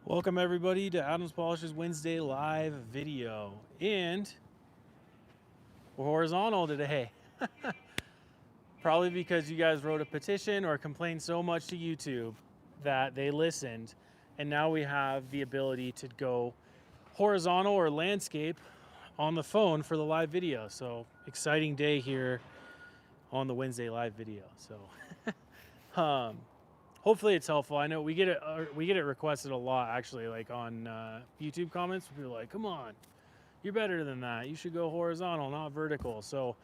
Welcome everybody to Adams Polish's Wednesday live video. And we're horizontal today. Probably because you guys wrote a petition or complained so much to YouTube that they listened. And now we have the ability to go horizontal or landscape on the phone for the live video. So exciting day here on the Wednesday live video. So hopefully it's helpful. I know we get it requested a lot actually, like on YouTube comments. People are like, "Come on, you're better than that. You should go horizontal, not vertical." So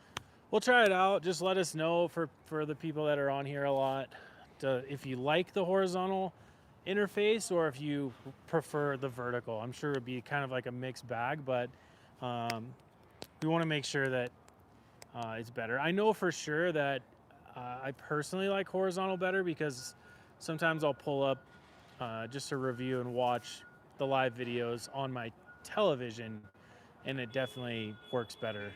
we'll try it out. Just let us know for the people that are on here a lot, if you like the horizontal interface or if you prefer the vertical. I'm sure it'd be kind of like a mixed bag, but we want to make sure that it's better. I know for sure that I personally like horizontal better because sometimes I'll pull up just to review and watch the live videos on my television, and it definitely works better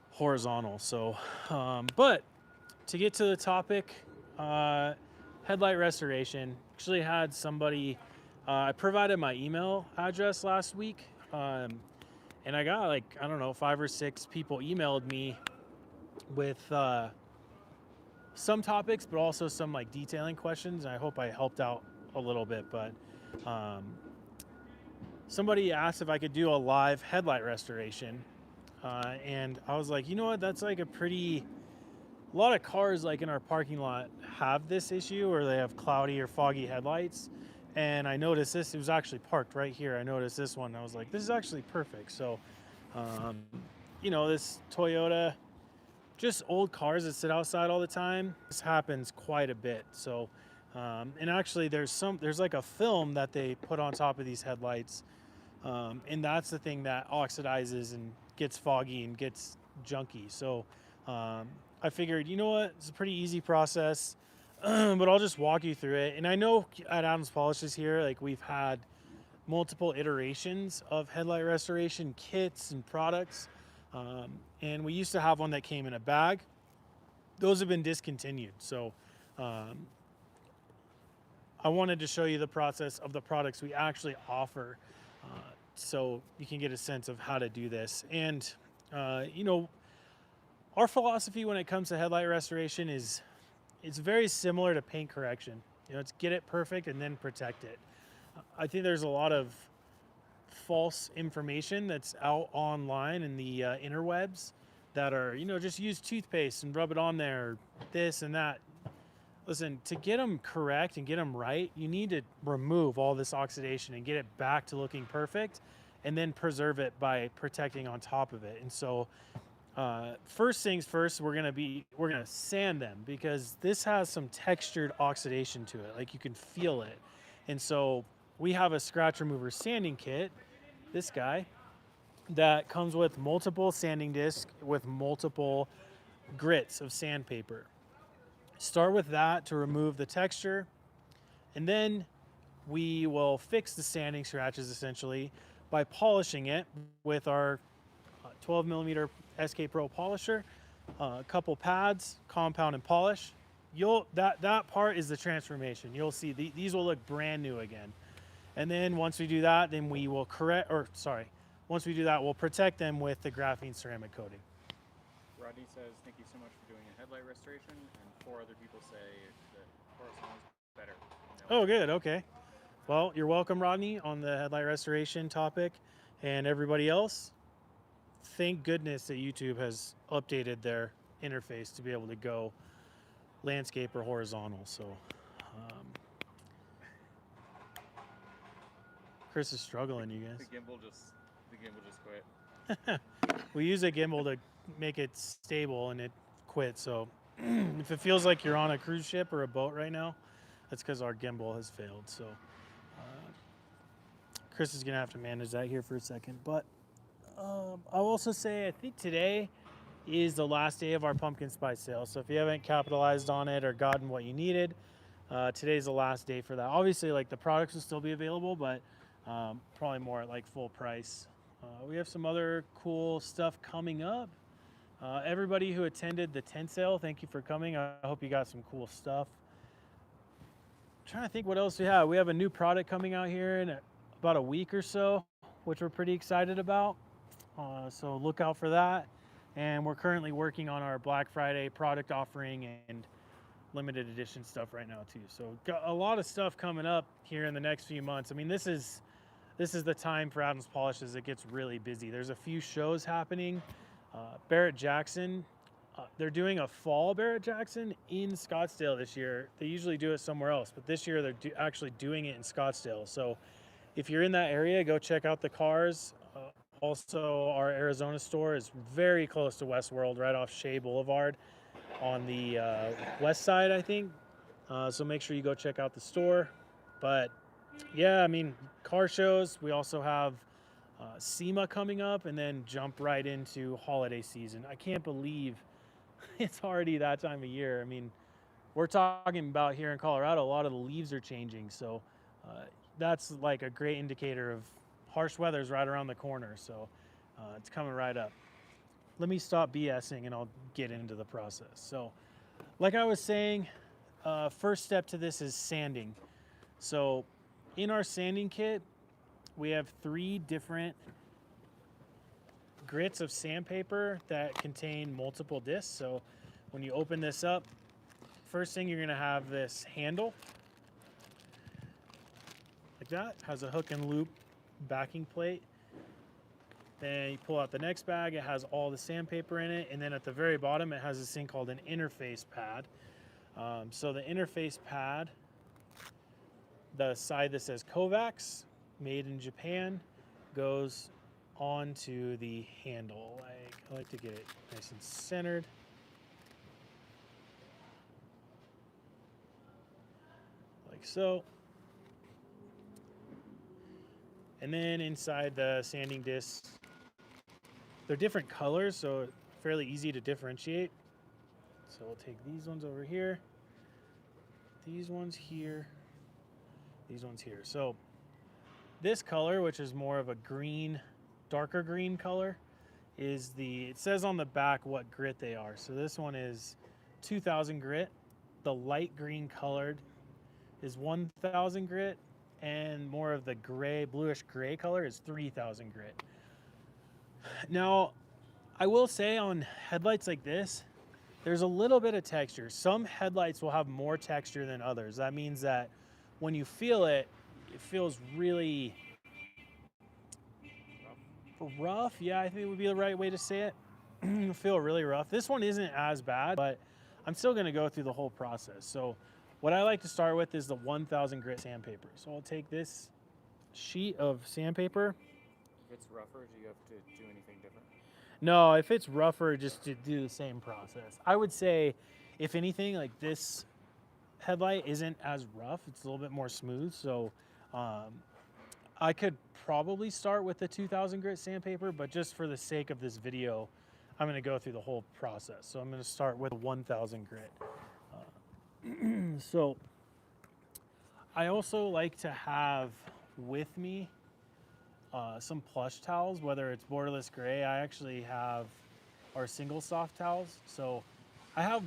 horizontal. So, but to get to the topic, headlight restoration. Actually had somebody, I provided my email address last week, and I got like, I don't know, 5 or 6 people emailed me with some topics, but also some like detailing questions. I hope I helped out a little bit, but somebody asked if I could do a live headlight restoration. And I was like, you know what, that's like a lot of cars like in our parking lot have this issue, or they have cloudy or foggy headlights. And I noticed this, it was actually parked right here. I noticed this one. I was like, this is actually perfect. So, this Toyota, just old cars that sit outside all the time, this happens quite a bit. So, and actually there's like a film that they put on top of these headlights. And that's the thing that oxidizes and gets foggy and gets junky. So I figured, you know what, it's a pretty easy process, but I'll just walk you through it. And I know at Adams Polishes here, like we've had multiple iterations of headlight restoration kits and products. And we used to have one that came in a bag. Those have been discontinued. So I wanted to show you the process of the products we actually offer, so you can get a sense of how to do this. And our philosophy when it comes to headlight restoration is it's very similar to paint correction. It's get it perfect and then protect it. I think there's a lot of false information that's out online in the interwebs that are, just use toothpaste and rub it on there, this and that. Listen, to get them correct and get them right, you need to remove all this oxidation and get it back to looking perfect, and then preserve it by protecting on top of it. And so first things first, we're gonna sand them, because this has some textured oxidation to it, like you can feel it. And so we have a scratch remover sanding kit, this guy, that comes with multiple sanding discs with multiple grits of sandpaper. Start with that to remove the texture, and then we will fix the sanding scratches essentially by polishing it with our 12 millimeter SK Pro polisher, a couple pads, compound and polish. That part is the transformation. You'll see these will look brand new again. And then once we do that, then we will once we do that, we'll protect them with the graphene ceramic coating. Rodney says, thank you so much for doing a headlight restoration, and 4 other people say that horizontal is better. Oh, good, okay. Well, you're welcome, Rodney, on the headlight restoration topic. And everybody else, thank goodness that YouTube has updated their interface to be able to go landscape or horizontal. So Chris is struggling, you guys. The gimbal just quit. We use a gimbal to make it stable, and it quit. So if it feels like you're on a cruise ship or a boat right now, that's because our gimbal has failed. So Chris is gonna have to manage that here for a second. But I'll also say, I think today is the last day of our pumpkin spice sale. So if you haven't capitalized on it or gotten what you needed, today's the last day for that. Obviously, like, the products will still be available, but probably more at like full price. We have some other cool stuff coming up. Everybody who attended the tent sale, thank you for coming. I hope you got some cool stuff. trying to think what else we have. We have a new product coming out here in about a week or so, which we're pretty excited about. So look out for that. And we're currently working on our Black Friday product offering and limited edition stuff right now too. So got a lot of stuff coming up here in the next few months. I mean, this is the time for Adams Polishes. It gets really busy. There's a few shows happening. Barrett-Jackson, they're doing a fall Barrett-Jackson in Scottsdale this year. They usually do it somewhere else, but this year they're actually doing it in Scottsdale. So if you're in that area, go check out the cars. Also, our Arizona store is very close to Westworld, right off Shea Boulevard on the west side, I think. So make sure you go check out the store. But yeah, I mean, car shows. We also have SEMA coming up, and then jump right into holiday season. I can't believe it's already that time of year. I mean, we're talking about here in Colorado, a lot of the leaves are changing. So that's like a great indicator of harsh weather's right around the corner. So it's coming right up. Let me stop BSing and I'll get into the process. So like I was saying, first step to this is sanding. So in our sanding kit, we have 3 different grits of sandpaper that contain multiple discs. So when you open this up, first thing you're gonna have this handle like that, has a hook and loop backing plate. Then you pull out the next bag, it has all the sandpaper in it, and then at the very bottom it has this thing called an interface pad. So the interface pad, the side that says Kovacs, made in Japan, goes onto the handle. I like to get it nice and centered. Like so. And then inside the sanding discs, they're different colors, so fairly easy to differentiate. So we'll take these ones over here, these ones here, these ones here. So this color, which is more of a green, darker green color, is it says on the back what grit they are. So this one is 2000 grit. The light green colored is 1000 grit, and more of the gray, bluish gray color is 3000 grit. Now, I will say on headlights like this, there's a little bit of texture. Some headlights will have more texture than others. That means that when you feel it, it feels really rough. Yeah, I think it would be the right way to say it. It'll feel really rough. This one isn't as bad, but I'm still gonna go through the whole process. So what I like to start with is the 1000 grit sandpaper. So I'll take this sheet of sandpaper. If it's rougher, do you have to do anything different? No, if it's rougher, just to do the same process. I would say, if anything, like this headlight isn't as rough. It's a little bit more smooth. So I could probably start with the 2000 grit sandpaper, but just for the sake of this video, I'm gonna go through the whole process. So I'm gonna start with 1000 grit. So I also like to have with me some plush towels, whether it's borderless gray. I actually have our single soft towels. So I have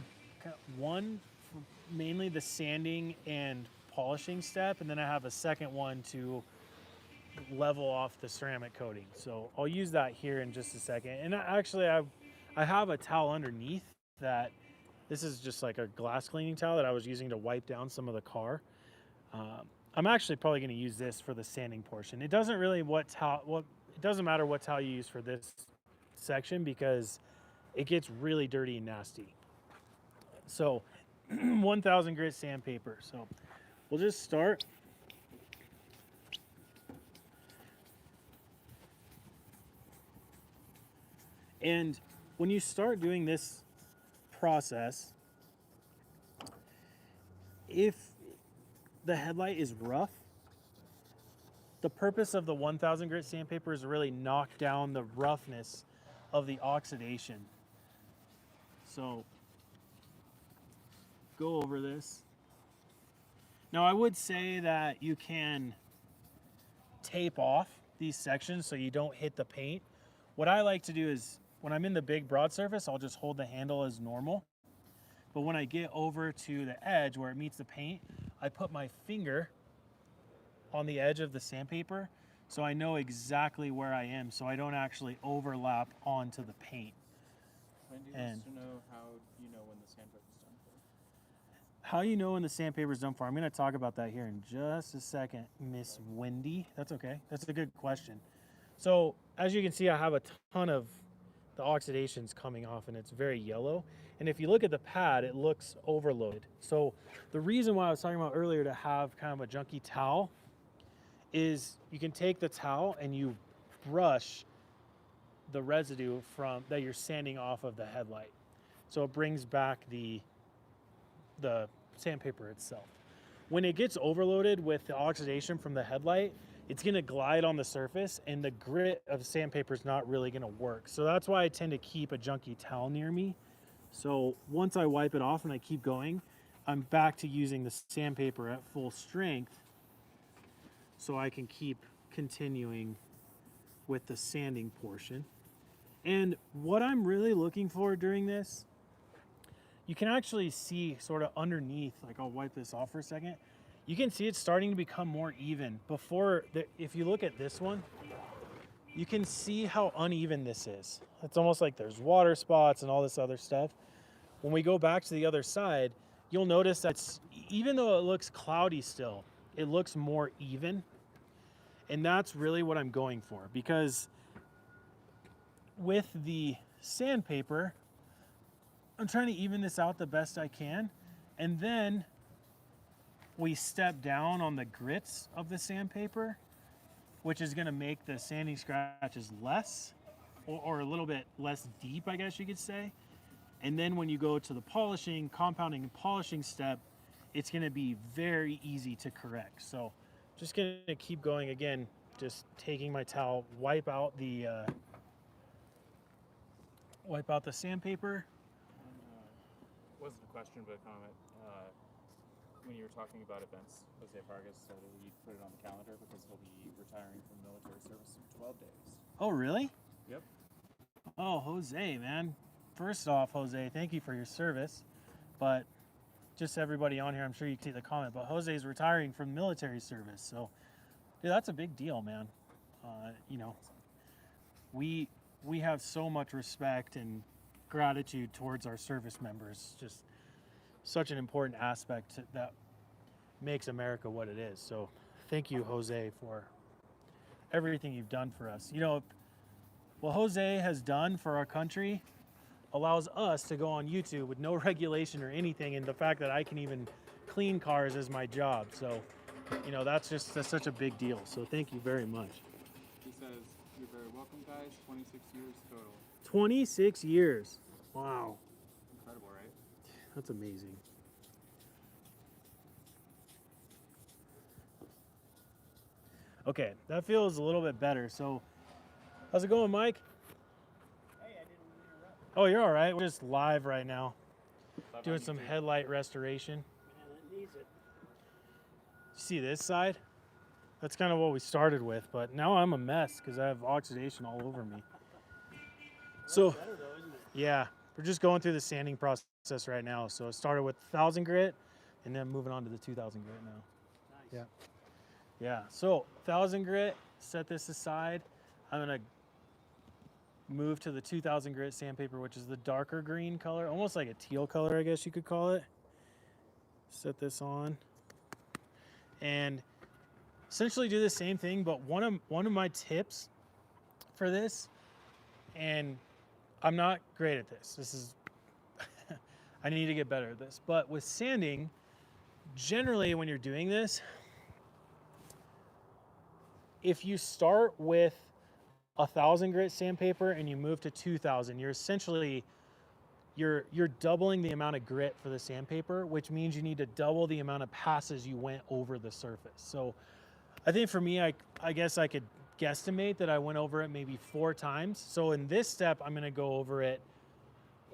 one for mainly the sanding and polishing step, and then I have a second one to level off the ceramic coating. So I'll use that here in just a second. And actually I have a towel underneath that. This is just like a glass cleaning towel that I was using to wipe down some of the car. I'm actually probably going to use this for the sanding portion. It doesn't really it doesn't matter what towel you use for this section because it gets really dirty and nasty. So 1000 grit sandpaper. So we'll just start. And when you start doing this process, if the headlight is rough, the purpose of the 1000 grit sandpaper is to really knock down the roughness of the oxidation. So go over this. Now I would say that you can tape off these sections so you don't hit the paint. What I like to do is when I'm in the big broad surface, I'll just hold the handle as normal. But when I get over to the edge where it meets the paint, I put my finger on the edge of the sandpaper so I know exactly where I am, so I don't actually overlap onto the paint. Wendy And wants to know how you know when the sandpaper's done for. how you know when the sandpaper's done for? I'm going to talk about that here in just a second, Miss Wendy. That's okay. That's a good question. So as you can see, I have a ton of the oxidations coming off, and it's very yellow. And if you look at the pad, it looks overloaded. So the reason why I was talking about earlier to have kind of a junky towel is you can take the towel and you brush the residue from that you're sanding off of the headlight. So it brings back the sandpaper itself. When it gets overloaded with the oxidation from the headlight, it's going to glide on the surface and the grit of sandpaper is not really going to work. So that's why I tend to keep a junky towel near me. So once I wipe it off and I keep going, I'm back to using the sandpaper at full strength so I can keep continuing with the sanding portion. And what I'm really looking for during this, you can actually see sort of underneath, like I'll wipe this off for a second. You can see it's starting to become more even. If you look at this one, you can see how uneven this is. It's almost like there's water spots and all this other stuff. When we go back to the other side, you'll notice that even though it looks cloudy still, it looks more even. And that's really what I'm going for, because with the sandpaper, I'm trying to even this out the best I can. And then we step down on the grits of the sandpaper, which is going to make the sanding scratches less, or a little bit less deep, I guess you could say. And then when you go to the polishing, compounding and polishing step, it's going to be very easy to correct. So just going to keep going again, just taking my towel, wipe out the sandpaper. Wasn't a question, but a comment. When you were talking about events, Jose Vargas said that we put it on the calendar because he'll be retiring from military service in 12 days. Oh, really? Yep. Oh, Jose, man. First off, Jose, thank you for your service. But just everybody on here, I'm sure you can see the comment, but Jose's retiring from military service. So, dude, that's a big deal, man. You know, we have so much respect and gratitude towards our service members. Just such an important aspect that makes America what it is. So thank you, Jose, for everything you've done for us. You know, what Jose has done for our country allows us to go on YouTube with no regulation or anything, and the fact that I can even clean cars is my job. So, you know, that's such a big deal. So thank you very much. He says, you're very welcome, guys. 26 years total. 26 years. Wow. Incredible, right? That's amazing. Okay, that feels a little bit better. So, how's it going, Mike? Hey, I didn't interrupt. Oh, you're all right. We're just live right now, Live doing on some YouTube. headlight restoration. Man, it needs it. See this side? That's kind of what we started with, but now I'm a mess because I have oxidation all over me. So, Better though, isn't it? yeah, we're just going through the sanding process right now. So, it started with 1,000 grit and then moving on to the 2,000 grit now. Nice. Yeah. Yeah, so 1,000 grit, set this aside. I'm gonna move to the 2,000 grit sandpaper, which is the darker green color, almost like a teal color, I guess you could call it. Set this on. And essentially do the same thing, but one of my tips for this, and I'm not great at this. This is, I need to get better at this. But with sanding, generally when you're doing this, if you start with 1,000 grit sandpaper and you move to 2,000, you're doubling the amount of grit for the sandpaper, which means you need to double the amount of passes you went over the surface. So I think for me, I guess I could guesstimate that I went over it maybe 4 times. So in this step, I'm gonna go over it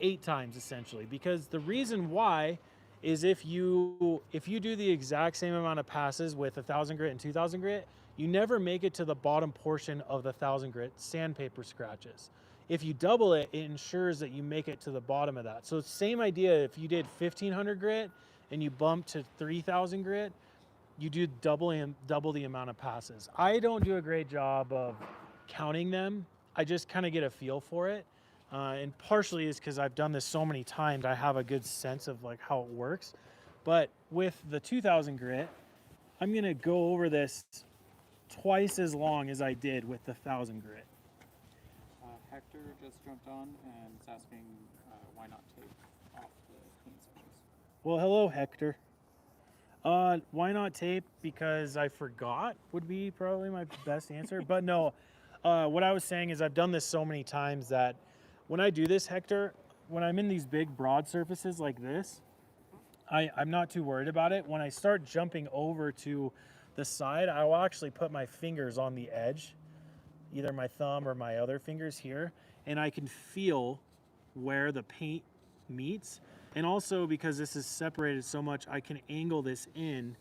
8 times essentially, because the reason why is if you do the exact same amount of passes with 1,000 grit and 2,000 grit, you never make it to the bottom portion of the 1,000 grit sandpaper scratches. If you double it, it ensures that you make it to the bottom of that. So same idea, if you did 1500 grit and you bump to 3000 grit, you do double the amount of passes. I don't do a great job of counting them. I just kind of get a feel for it. And partially is because I've done this so many times, I have a good sense of like how it works. But with the 2000 grit, I'm gonna go over this twice as long as I did with the 1000 grit. Hector just jumped on and is asking why not tape off the paint switches. Well, hello, Hector. Why not tape? Because I forgot would be probably my best answer. But no, what I was saying is I've done this so many times that when I do this, Hector, when I'm in these big broad surfaces like this, I'm not too worried about it. When I start jumping over to the side, I will actually put my fingers on the edge, either my thumb or my other fingers here, and I can feel where the paint meets. And also because this is separated so much, I can angle this in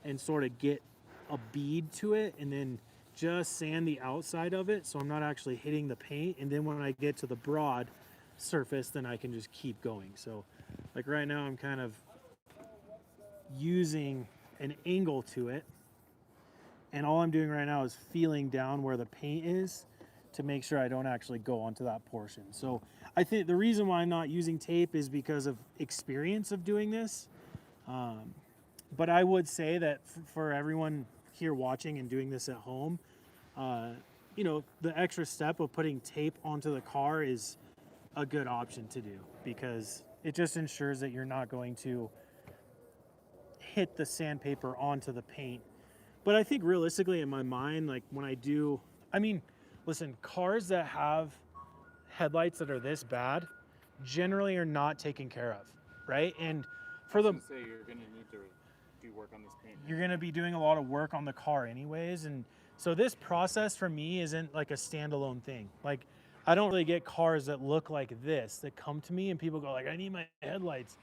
and sort of get a bead to it and then just sand the outside of it so I'm not actually hitting the paint. And then when I get to the broad surface, then I can just keep going. So like right now I'm kind of using an angle to it, and all I'm doing right now is feeling down where the paint is to make sure I don't actually go onto that portion. So I think the reason why I'm not using tape is because of experience of doing this. But I would say that for everyone here watching and doing this at home, you know, the extra step of putting tape onto the car is a good option to do because it just ensures that you're not going to hit the sandpaper onto the paint. But I think realistically in my mind, like when I do, I mean, listen, cars that have headlights that are this bad generally are not taken care of, right? And for the, I was gonna say you're gonna need to do work on this paint. you're gonna be doing a lot of work on the car anyways. And so this process for me isn't like a standalone thing. Like I don't really get cars that look like this that come to me and people go like, I need my headlights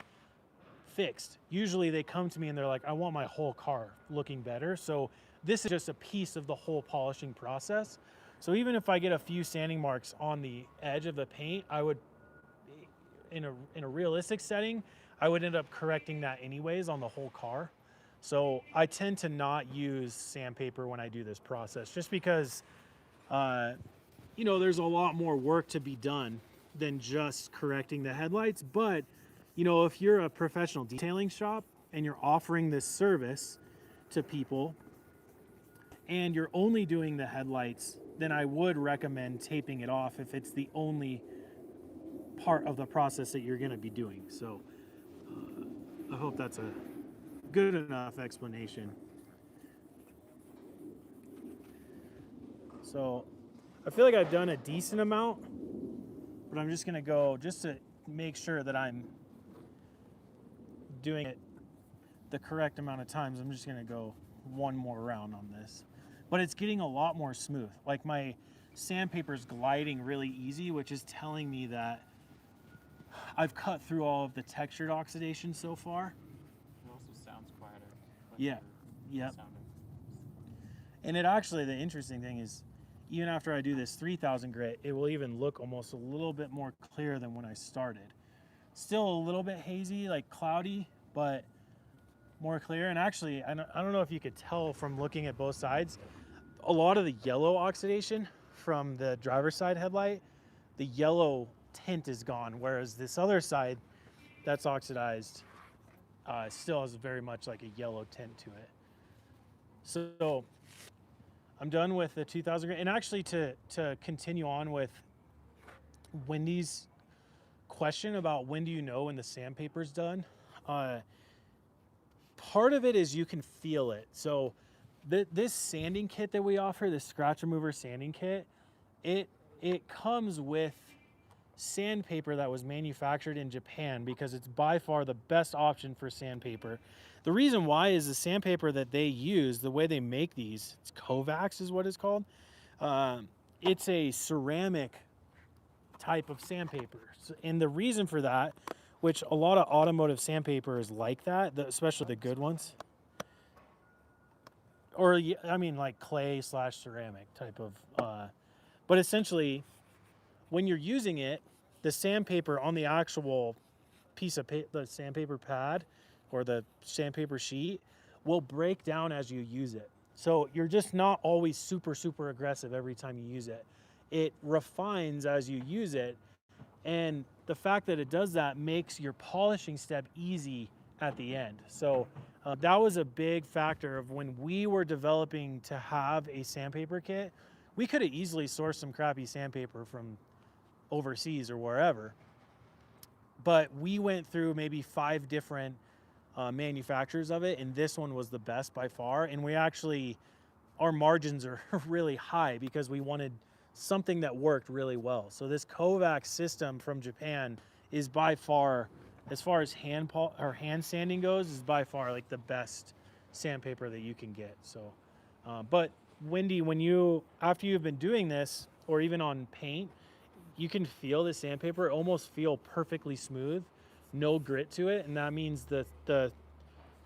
fixed. Usually they come to me and they're like, I want my whole car looking better. So this is just a piece of the whole polishing process. So even if I get a few sanding marks on the edge of the paint, I would, in a realistic setting, I would end up correcting that anyways on the whole car. So I tend to not use sandpaper when I do this process, just because, you know, there's a lot more work to be done than just correcting the headlights. But you know, if you're a professional detailing shop and you're offering this service to people and you're only doing the headlights, then I would recommend taping it off if it's the only part of the process that you're going to be doing. So I hope that's a good enough explanation. So I feel like I've done a decent amount, but I'm just going to go just to make sure that I'm doing it the correct amount of times. I'm just gonna go one more round on this, but it's getting a lot more smooth. Like my sandpaper's gliding really easy, which is telling me that I've cut through all of the textured oxidation so far. It also sounds quieter. Yeah, yep. And it actually, the interesting thing is, even after I do this 3000 grit, it will even look almost a little bit more clear than when I started. Still a little bit hazy, like cloudy, but more clear. And actually, I don't know if you could tell from looking at both sides, a lot of the yellow oxidation from the driver's side headlight, the yellow tint is gone, whereas this other side that's oxidized still has very much like a yellow tint to it. So I'm done with the 2000 grit. And actually to continue on with Wendy's question about when do you know when the sandpaper's done, part of it is you can feel it. So this sanding kit that we offer, this scratch remover sanding kit, it comes with sandpaper that was manufactured in Japan because it's by far the best option for sandpaper. The reason why is the sandpaper that they use, the way they make these, it's Kovacs is what it's called. It's a ceramic type of sandpaper. And the reason for that, which a lot of automotive sandpaper is like that, especially the good ones, or I mean like clay / ceramic type of, but essentially when you're using it, the sandpaper on the actual piece of the sandpaper pad or the sandpaper sheet will break down as you use it. So you're just not always super, super aggressive every time you use it. It refines as you use it. And the fact that it does that makes your polishing step easy at the end. So that was a big factor of when we were developing to have a sandpaper kit. We could have easily sourced some crappy sandpaper from overseas or wherever. But we went through maybe 5 different manufacturers of it, and this one was the best by far. And we actually, our margins are really high because we wanted something that worked really well. So this Kovacs system from Japan is by far, as far as hand sanding goes, is by far like the best sandpaper that you can get. So, but Wendy, after you've been doing this, or even on paint, you can feel the sandpaper almost feel perfectly smooth, no grit to it, and that means the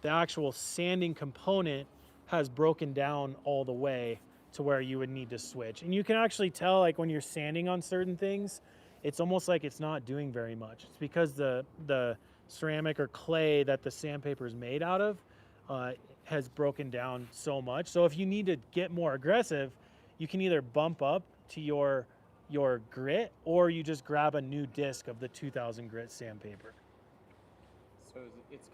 actual sanding component has broken down all the way to where you would need to switch. And you can actually tell, like when you're sanding on certain things, it's almost like it's not doing very much. It's because the ceramic or clay that the sandpaper is made out of has broken down so much. So if you need to get more aggressive, you can either bump up to your grit, or you just grab a new disc of the 2000 grit sandpaper. So it's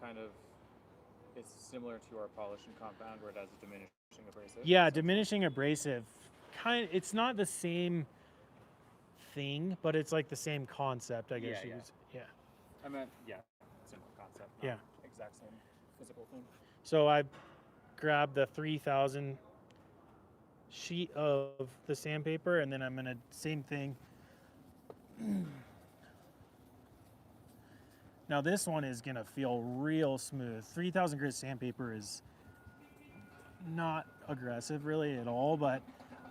it's similar to our polishing compound where it has a diminishing abrasive? Yeah, diminishing abrasive. It's not the same thing, but it's like the same concept, I guess. Yeah. I meant, similar concept. Yeah. Exact same physical thing. So I grabbed the 3000 sheet of the sandpaper, and then I'm gonna, same thing. Now this one is gonna feel real smooth. 3000 grit sandpaper is not aggressive really at all, but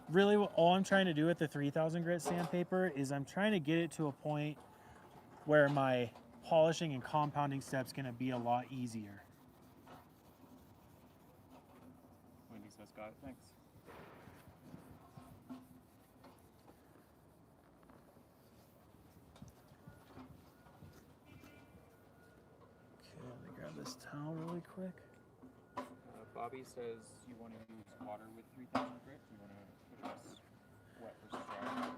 really all I'm trying to do with the 3000 grit sandpaper is I'm trying to get it to a point where my polishing and compounding step's gonna be a lot easier. Wendy says, got it, thanks. Okay, let me grab this towel really quick. Bobby says you want to use water with 3000 grit. You want to address wet versus dry?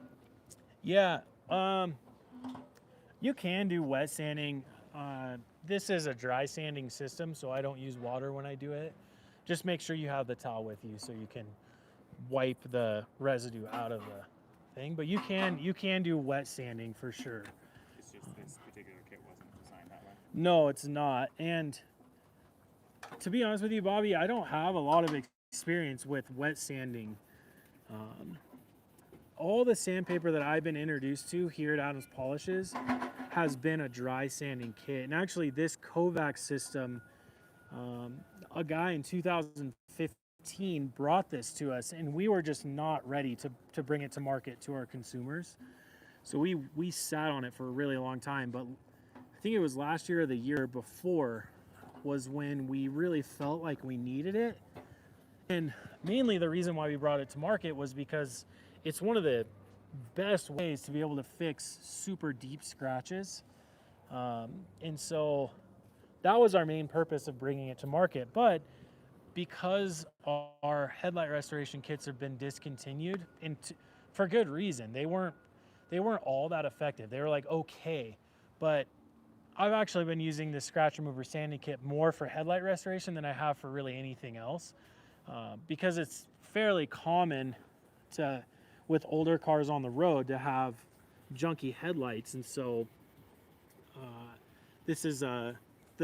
Yeah, you can do wet sanding. This is a dry sanding system, so I don't use water when I do it. Just make sure you have the towel with you so you can wipe the residue out of the thing. But you can do wet sanding for sure. It's just this particular kit wasn't designed that way. No, it's not. And to be honest with you, Bobby, I don't have a lot of experience with wet sanding. All the sandpaper that I've been introduced to here at Adams Polishes has been a dry sanding kit. And actually this Kovacs system, a guy in 2015 brought this to us, and we were just not ready to bring it to market to our consumers. So we sat on it for a really long time, but I think it was last year or the year before was when we really felt like we needed it. And mainly the reason why we brought it to market was because it's one of the best ways to be able to fix super deep scratches. And so that was our main purpose of bringing it to market. But because our headlight restoration kits have been discontinued, and for good reason, they weren't all that effective. They were like okay, but I've actually been using the scratch remover sanding kit more for headlight restoration than I have for really anything else, because it's fairly common with older cars on the road to have junky headlights. And so this is the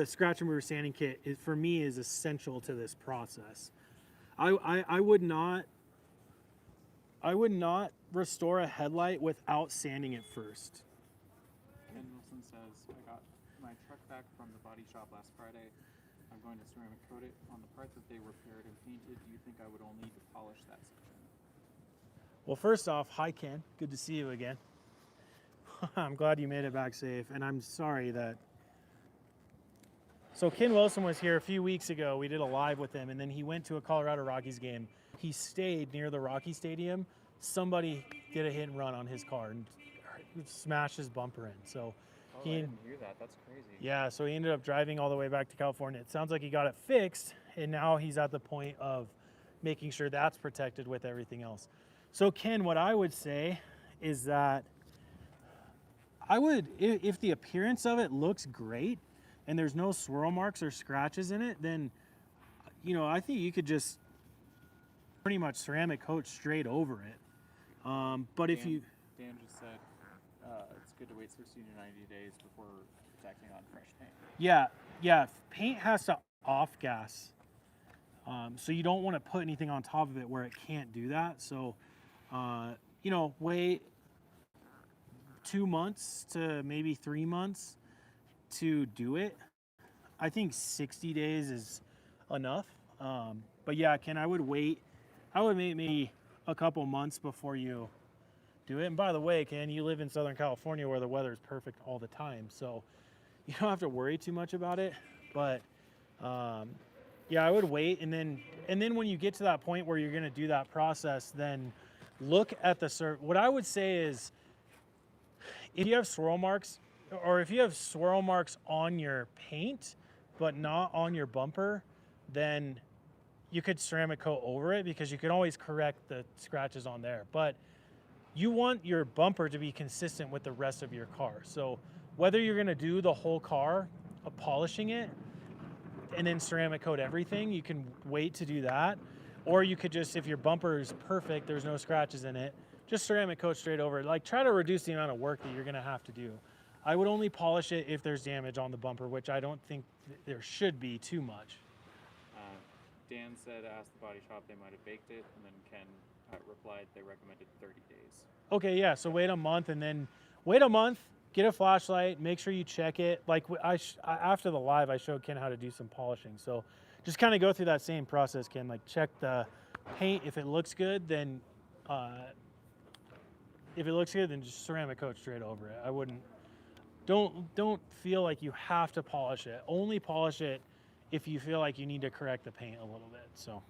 scratch remover sanding kit for me is essential to this process. I would not restore a headlight without sanding it first. Ken Wilson says, I got my truck back from the body shop last Friday. I'm going to ceramic coat it on the part that they repaired and painted. Do you think I would only need to polish that section? Well, first off, hi Ken, good to see you again. I'm glad you made it back safe, and I'm sorry that... So Ken Wilson was here a few weeks ago. We did a live with him, and then he went to a Colorado Rockies game. He stayed near the Rocky Stadium. Somebody did a hit and run on his car and smashed his bumper in. So Oh, he I didn't hear that. That's crazy. yeah, so he ended up driving all the way back to California. It sounds like he got it fixed, and now he's at the point of making sure that's protected with everything else. So Ken, what I would say is that I would, if the appearance of it looks great and there's no swirl marks or scratches in it, then, you know, I think you could just pretty much ceramic coat straight over it. But if you, Dan just said it's good to wait 60 to 90 days before protecting on fresh paint. yeah, paint has to off gas. So you don't want to put anything on top of it where it can't do that. So, you know, wait 2 months to maybe 3 months to do it. I think 60 days is enough. But yeah, Ken, I would wait. I would maybe a couple months before you do it. And by the way, Ken, you live in Southern California where the weather is perfect all the time. So you don't have to worry too much about it. But yeah, I would wait. And then when you get to that point where you're going to do that process, then look at the what I would say is, if you have swirl marks, or if you have swirl marks on your paint, but not on your bumper, then you could ceramic coat over it because you can always correct the scratches on there. But you want your bumper to be consistent with the rest of your car. So whether you're gonna do the whole car, polishing it, and then ceramic coat everything, you can wait to do that. Or you could just, if your bumper is perfect, there's no scratches in it, just ceramic coat straight over it. Like, try to reduce the amount of work that you're gonna have to do. I would only polish it if there's damage on the bumper, which I don't think there should be too much. Dan said ask the body shop, they might have baked it, and then Ken replied they recommended 30 days. Okay, yeah, so wait a month, and then wait a month, get a flashlight, make sure you check it. Like after the live, I showed Ken how to do some polishing. So just kind of go through that same process, Ken. Like, check the paint. If it looks good, then just ceramic coat straight over it. I wouldn't. Don't feel like you have to polish it. Only polish it if you feel like you need to correct the paint a little bit. So,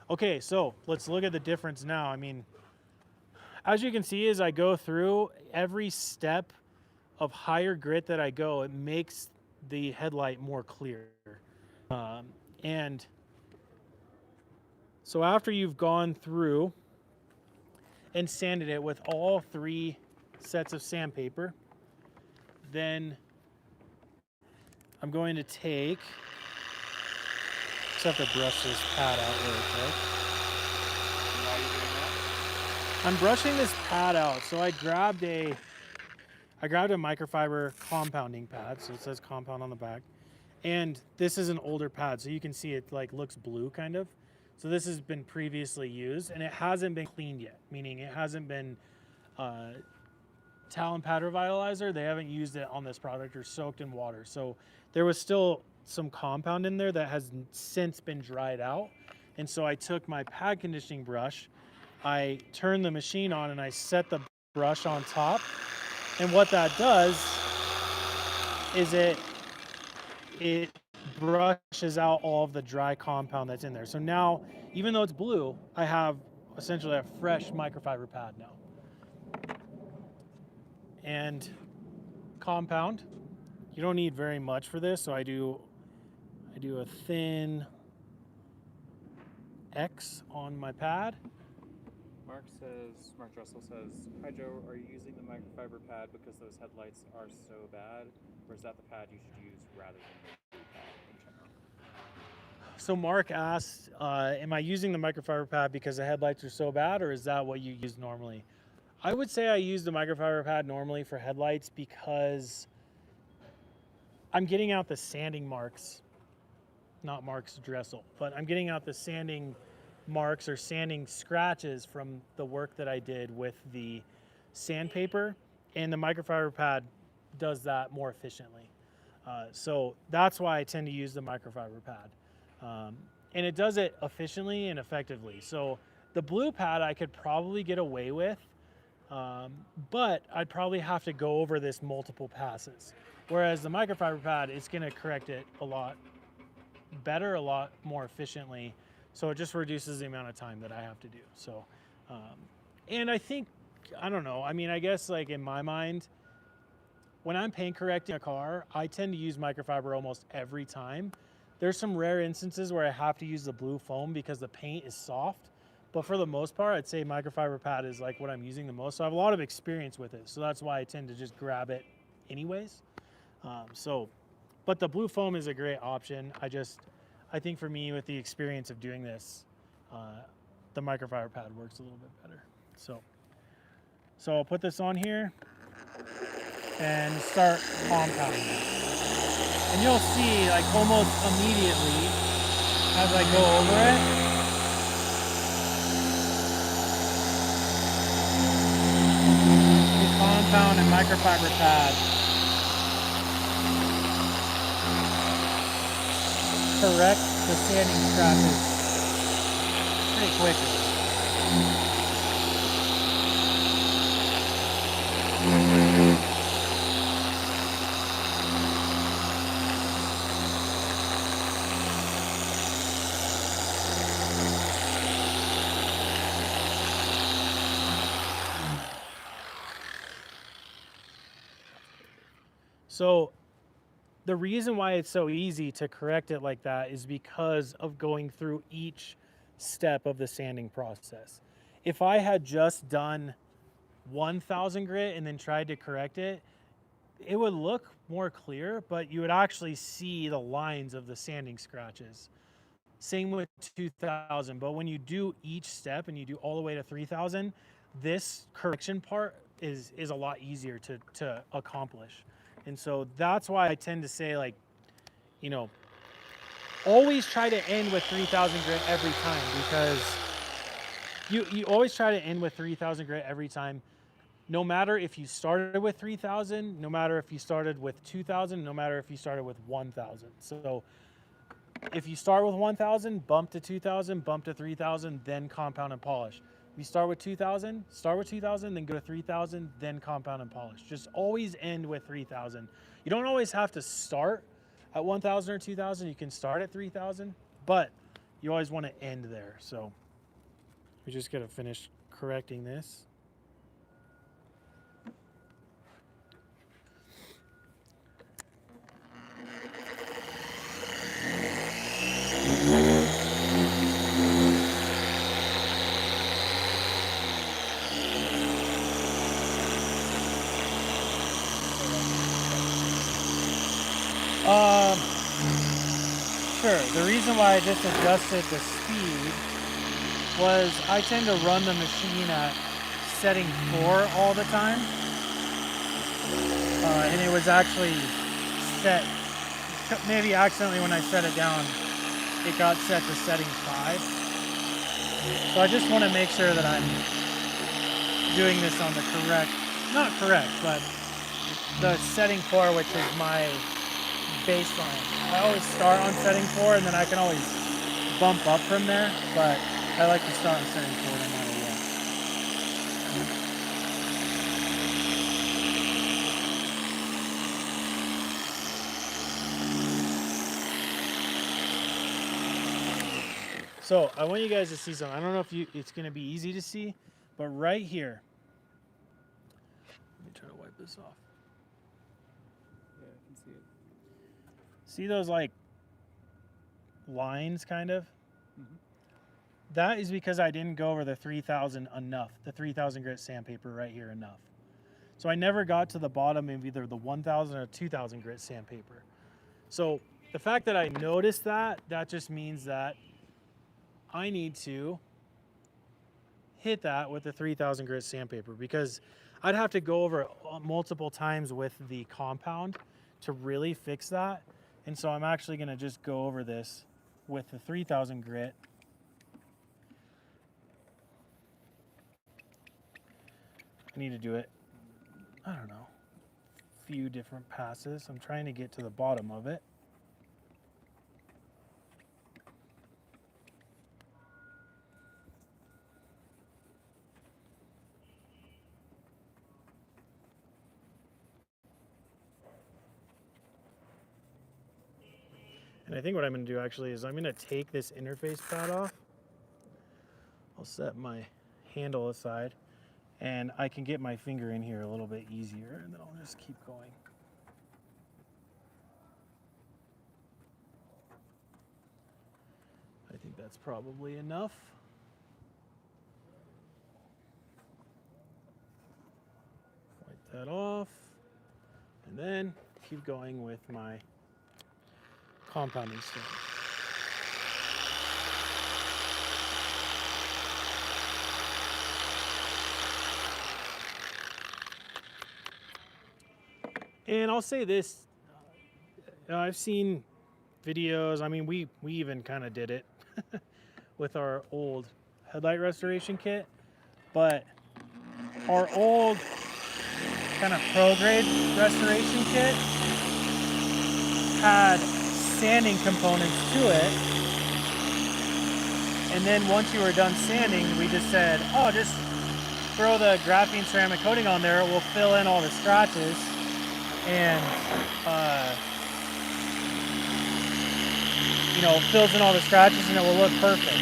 okay, so let's look at the difference now. I mean, as you can see, as I go through every step of higher grit that I go, it makes the headlight more clear. And so after you've gone through and sanded it with all 3 sets of sandpaper, then I'm going to take, just have to brush this pad out really quick. Why are you doing that? I'm brushing this pad out. So I grabbed a microfiber compounding pad. So it says compound on the back. And this is an older pad. So you can see it like looks blue kind of. So this has been previously used and it hasn't been cleaned yet, meaning it hasn't been talent pad revitalizer. They haven't used it on this product or soaked in water. So there was still some compound in there that has since been dried out. And so I took my pad conditioning brush, I turned the machine on and I set the brush on top. And what that does is it brushes out all of the dry compound that's in there. So now, even though it's blue, I have essentially a fresh microfiber pad now. And compound, you don't need very much for this, so I do a thin X on my pad. Mark Russell says, hi Joe, are you using the microfiber pad because those headlights are so bad, or is that the pad you should use rather than the blue pad in general? So Mark asked, am I using the microfiber pad because the headlights are so bad, or is that what you use normally? I would say I use the microfiber pad normally for headlights because I'm getting out the sanding marks, not Mark's Dressel, but I'm getting out the sanding marks or sanding scratches from the work that I did with the sandpaper, and the microfiber pad does that more efficiently. So that's why I tend to use the microfiber pad. And it does it efficiently and effectively. So the blue pad I could probably get away with, but I'd probably have to go over this multiple passes. Whereas the microfiber pad, it's gonna correct it a lot better, a lot more efficiently. So it just reduces the amount of time that I have to do. So, and I think I don't know. I mean, I guess like in my mind, when I'm paint correcting a car, I tend to use microfiber almost every time. There's some rare instances where I have to use the blue foam because the paint is soft. But for the most part, I'd say microfiber pad is like what I'm using the most. So I have a lot of experience with it. So that's why I tend to just grab it anyways. But the blue foam is a great option. I think for me with the experience of doing this, the microfiber pad works a little bit better. So I'll put this on here and start compounding it. And you'll see like almost immediately as I go over it, the compound and microfiber pad correct the sanding scratches pretty quickly. So the reason why it's so easy to correct it like that is because of going through each step of the sanding process. If I had just done 1000 grit and then tried to correct it, it would look more clear, but you would actually see the lines of the sanding scratches. Same with 2000, but when you do each step and you do all the way to 3000, this correction part is a lot easier to accomplish. And so that's why I tend to say, like, you know, always try to end with 3000 grit every time, because you always try to end with 3000 grit every time. No matter if you started with 3000, no matter if you started with 2000, no matter if you started with 1000. So if you start with 1000, bump to 2000, bump to 3000, then compound and polish. If you start with 2000, then go to 3000, then compound and polish. Just always end with 3000. You don't always have to start at 1000 or 2000. You can start at 3000, but you always want to end there. So we just got to finish correcting this. Sure. The reason why I just adjusted the speed was I tend to run the machine at setting 4 all the time. And it was actually set, maybe accidentally when I set it down, it got set to setting 5. So I just want to make sure that I'm doing this on the correct, not correct, but the setting 4, which is my baseline. I always start on setting 4 and then I can always bump up from there, but I like to start on setting 4 no matter what. So I want you guys to see something. I don't know if it's going to be easy to see, but right here, let me try to wipe this off. Yeah, I can see it. See those like lines kind of? Mm-hmm. That is because I didn't go over the 3000 enough, the 3000 grit sandpaper right here enough. So I never got to the bottom of either the 1000 or 2000 grit sandpaper. So the fact that I noticed that just means that I need to hit that with the 3000 grit sandpaper, because I'd have to go over it multiple times with the compound to really fix that. And so I'm actually going to just go over this with the 3000 grit. I need to do it, I don't know, a few different passes. I'm trying to get to the bottom of it. And I think what I'm going to do actually is I'm going to take this interface pad off. I'll set my handle aside, and I can get my finger in here a little bit easier, and then I'll just keep going. I think that's probably enough. Wipe that off, and then keep going with my compounding stone. And I'll say this, I've seen videos, I mean, we even kind of did it with our old headlight restoration kit, but our old kind of pro grade restoration kit had sanding components to it. And then once you were done sanding, we just said, oh, just throw the graphene ceramic coating on there. We'll fill in all the scratches. And, you know, fills in all the scratches and it will look perfect.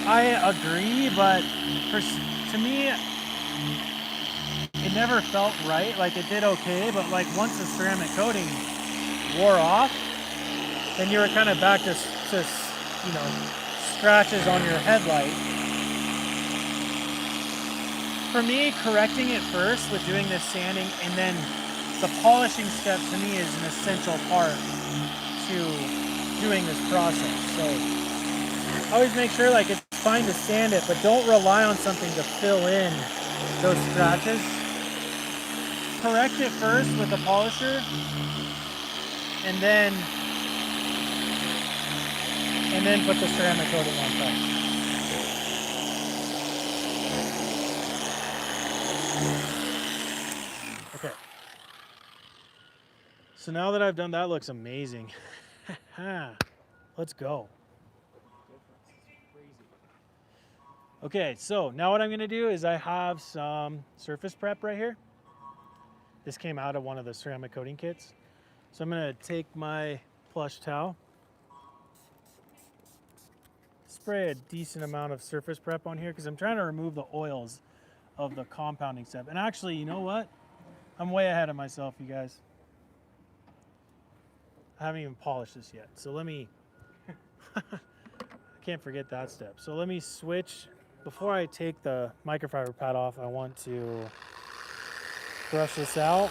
I agree, but to me, it never felt right. Like, it did okay, but like once the ceramic coating wore off, then you were kind of back to you know, scratches on your headlight. For me, correcting it first with doing this sanding, and then the polishing step to me is an essential part to doing this process. So always make sure, like, it's fine to sand it, but don't rely on something to fill in those scratches. Correct it first with a polisher, and then put the ceramic coating on top. Okay. So now that I've done that, looks amazing. Let's go. Okay, so now what I'm gonna do is I have some surface prep right here. This came out of one of the ceramic coating kits. So I'm gonna take my plush towel, spray a decent amount of surface prep on here because I'm trying to remove the oils of the compounding step. And actually, you know what? I'm way ahead of myself, you guys. I haven't even polished this yet. So let me, I can't forget that step. So let me switch. Before I take the microfiber pad off, I want to brush this out.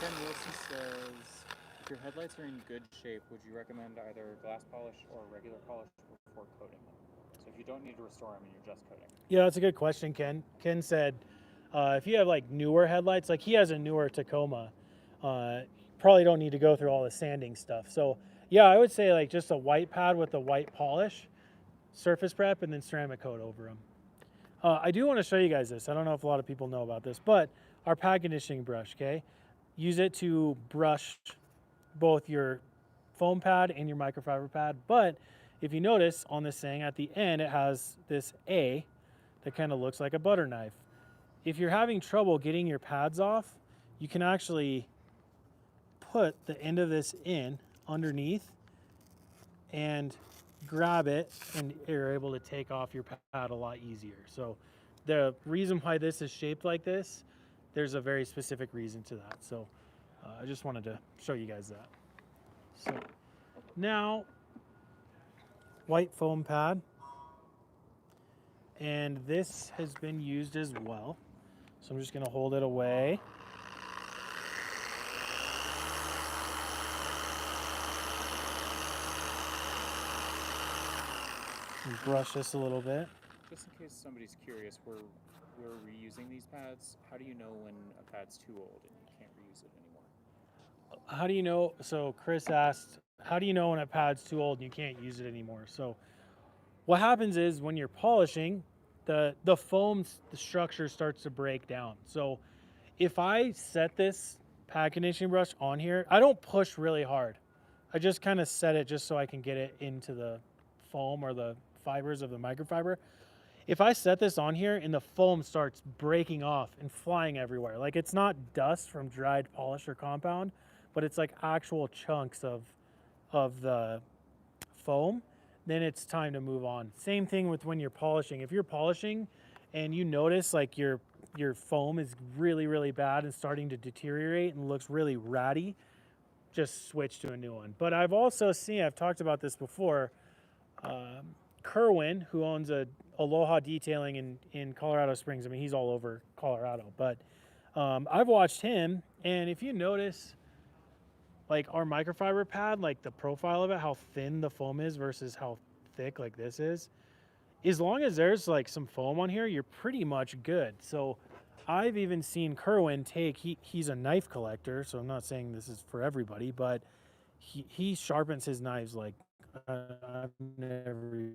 Ken Wilson says, if your headlights are in good shape, would you recommend either glass polish or regular polish before coating them? So if you don't need to restore them and you're just coating. Yeah, that's a good question, Ken. Ken said, if you have like newer headlights, like he has a newer Tacoma, probably don't need to go through all the sanding stuff. So yeah, I would say like just a white pad with a white polish, surface prep, and then ceramic coat over them. I do want to show you guys this. I don't know if a lot of people know about this, but our pad conditioning brush, okay? Use it to brush both your foam pad and your microfiber pad. But if you notice on this thing at the end, it has this A that kind of looks like a butter knife. If you're having trouble getting your pads off, you can actually put the end of this in underneath and grab it, and you're able to take off your pad a lot easier. So the reason why this is shaped like this, there's a very specific reason to that. So I just wanted to show you guys that. So now, white foam pad, and this has been used as well. So I'm just gonna hold it away. And brush this a little bit. Just in case somebody's curious, we're reusing these pads. How do you know when a pad's too old and you can't reuse it anymore? How do you know? So Chris asked, how do you know when a pad's too old and you can't use it anymore? So what happens is when you're polishing, the foam, the structure starts to break down. So if I set this pad conditioning brush on here, I don't push really hard. I just kind of set it just so I can get it into the foam or the fibers of the microfiber. If I set this on here and the foam starts breaking off and flying everywhere, like it's not dust from dried polish or compound, but it's like actual chunks of the foam, then it's time to move on. Same thing with when you're polishing. If you're polishing and you notice like your foam is really, really bad and starting to deteriorate and looks really ratty, just switch to a new one. But I've also seen, I've talked about this before, Kerwin, who owns a Aloha Detailing in Colorado Springs. I mean, he's all over Colorado, but I've watched him, and if you notice, like our microfiber pad, like the profile of it, how thin the foam is versus how thick like this is, as long as there's like some foam on here, you're pretty much good. So I've even seen Kerwin take, he's a knife collector, so I'm not saying this is for everybody, but he sharpens his knives like I've never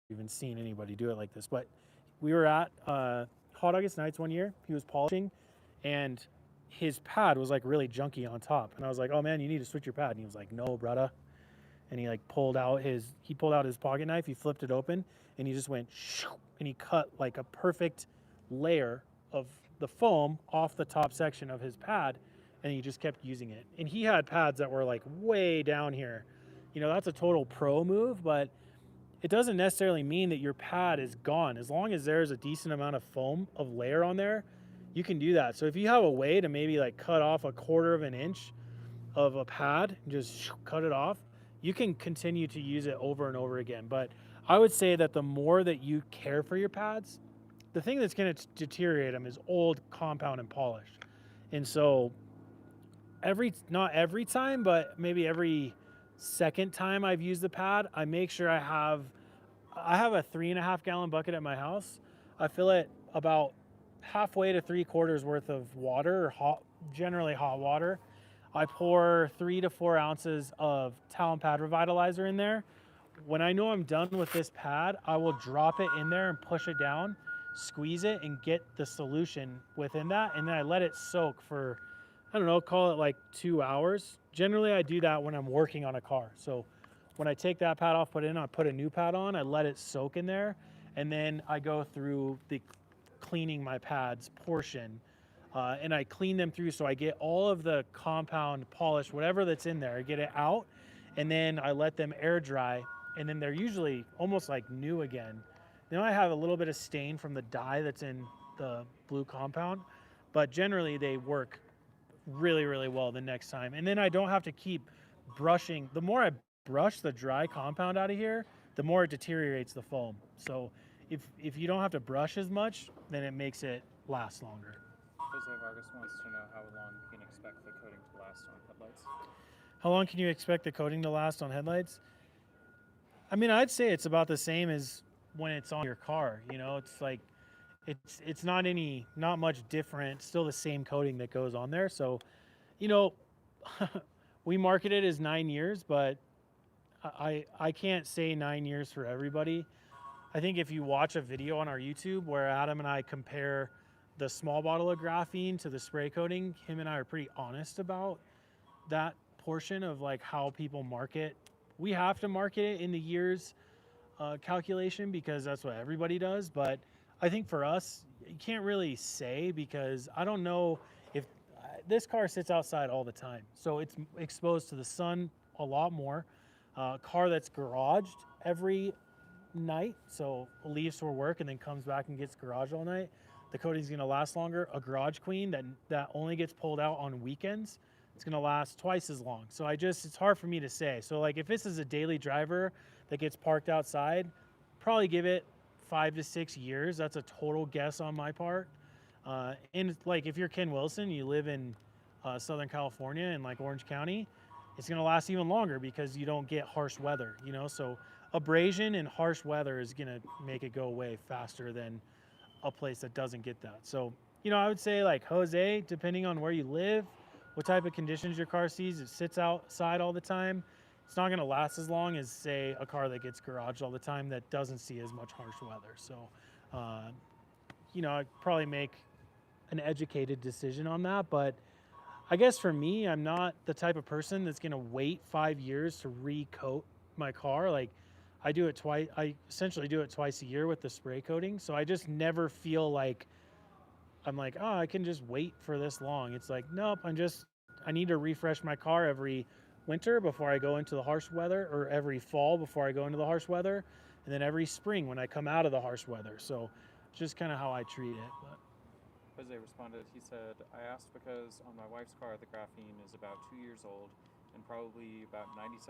even seen anybody do it like this. But we were at Hot August Nights one year. He was polishing, and his pad was like really junky on top. And I was like, "Oh man, you need to switch your pad." And he was like, "No, brother." And he like pulled out his pocket knife. He flipped it open, and he just went shoo, and he cut like a perfect layer of the foam off the top section of his pad, and he just kept using it. And he had pads that were like way down here. You know, that's a total pro move, but it doesn't necessarily mean that your pad is gone. As long as there's a decent amount of foam of layer on there, you can do that. So if you have a way to maybe like cut off 1/4 of an inch of a pad and just cut it off, you can continue to use it over and over again. But I would say that the more that you care for your pads, the thing that's going to deteriorate them is old compound and polish. And so not every time, but maybe every second time I've used the pad, I make sure I have a 3.5 gallon bucket at my house. I fill it about halfway to 3/4 worth of water, or generally hot water. I pour 3 to 4 ounces of Talon Pad Revitalizer in there. When I know I'm done with this pad, I will drop it in there and push it down, squeeze it, and get the solution within that. And then I let it soak for, I don't know, call it like 2 hours. Generally, I do that when I'm working on a car. So when I take that pad off, I put a new pad on, I let it soak in there, and then I go through the cleaning my pads portion, and I clean them through so I get all of the compound polish, whatever that's in there, I get it out, and then I let them air dry, and then they're usually almost like new again. Then I have a little bit of stain from the dye that's in the blue compound, but generally they work really, really well the next time. And then I don't have to keep brushing. The more I brush the dry compound out of here, the more it deteriorates the foam. So if you don't have to brush as much, then it makes it last longer. Jose Vargas wants to know how long you can expect the coating to last on headlights. How long can you expect the coating to last on headlights? I mean, I'd say it's about the same as when it's on your car. You know, it's like it's not much different. Still the same coating that goes on there. So, you know, we market it as 9 years, but I can't say 9 years for everybody. I think if you watch a video on our YouTube where Adam and I compare the small bottle of graphene to the spray coating, him and I are pretty honest about that portion of like how people market. We have to market it in the years calculation because that's what everybody does. But I think for us, you can't really say because I don't know if this car sits outside all the time. So it's exposed to the sun a lot more. Car that's garaged every night, so leaves for work and then comes back and gets garage all night, the coating's going to last longer. A garage queen that only gets pulled out on weekends, it's going to last twice as long. So it's hard for me to say. So like if this is a daily driver that gets parked outside, probably give it 5 to 6 years. That's a total guess on my part. And like if you're Ken Wilson, you live in Southern California in like Orange County, it's going to last even longer because you don't get harsh weather, you know? So abrasion and harsh weather is going to make it go away faster than a place that doesn't get that. So, you know, I would say like Jose, depending on where you live, what type of conditions your car sees, it sits outside all the time, it's not going to last as long as, say, a car that gets garaged all the time that doesn't see as much harsh weather. So, you know, I'd probably make an educated decision on that. But I guess for me, I'm not the type of person that's going to wait 5 years to recoat my car. Like I do it twice. I essentially do it twice a year with the spray coating. So I just never feel like I'm like, oh, I can just wait for this long. It's like, nope, I need to refresh my car every winter before I go into the harsh weather, or every fall before I go into the harsh weather, and then every spring when I come out of the harsh weather. So just kind of how I treat it. But Jose responded, he said, I asked because on my wife's car the graphene is about 2 years old and probably about 97%